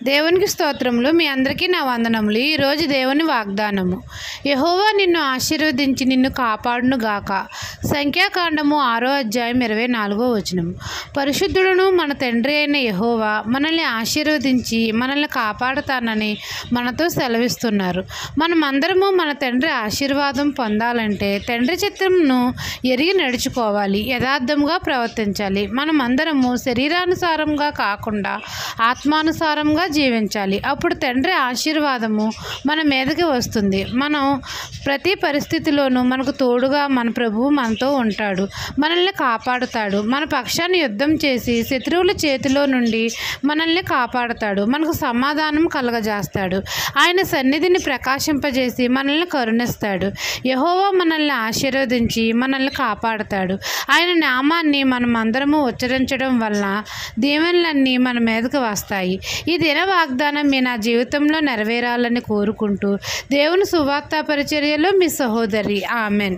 దేవునికి స్తోత్రములు. మీ అందరికీ నా వందనములు. ఈరోజు దేవుని వాగ్దానము. యెహోవా నిన్ను ఆశీర్వదించి నిన్ను కాపాడును గాక. సంఖ్యాకాండము 6వ అధ్యాయం 24వ వచనం. పరిశుద్ధుడును మన తండ్రి అయిన యెహోవా మనల్ని ఆశీర్వదించి మనల్ని కాపాడుతానని మనతో సెలవిస్తున్నారు. మనమందరము మన తండ్రి ఆశీర్వాదం పొందాలంటే తండ్రి చిత్తమును ఎరిగి నడుచుకోవాలి, యథార్థంగా ప్రవర్తించాలి. మనమందరము శరీరానుసారంగా కాకుండా ఆత్మానుసారంగా జీవించాలి. అప్పుడు తండ్రి ఆశీర్వాదము మన మీదకి వస్తుంది. మనం ప్రతి పరిస్థితిలోనూ మనకు తోడుగా మన ప్రభువు మనతో ఉంటాడు, మనల్ని కాపాడుతాడు. మన పక్షాన్ని యుద్ధం చేసి శత్రువుల చేతిలో నుండి మనల్ని కాపాడుతాడు. మనకు సమాధానం కలగజేస్తాడు. ఆయన సన్నిధిని ప్రకాశింపజేసి మనల్ని కరుణిస్తాడు. యెహోవా మనల్ని ఆశీర్వదించి మనల్ని కాపాడుతాడు. ఆయన నామాన్ని మనం అందరము ఉచ్చరించడం వలన దీవెనలన్నీ మన మీదకు వస్తాయి. ఈ దిన వాగ్దానం మీ నా జీవితంలో నెరవేరాలని కోరుకుంటూ దేవుని సువార్త పరిచర్యలో మీ సహోదరి. ఆమెన్.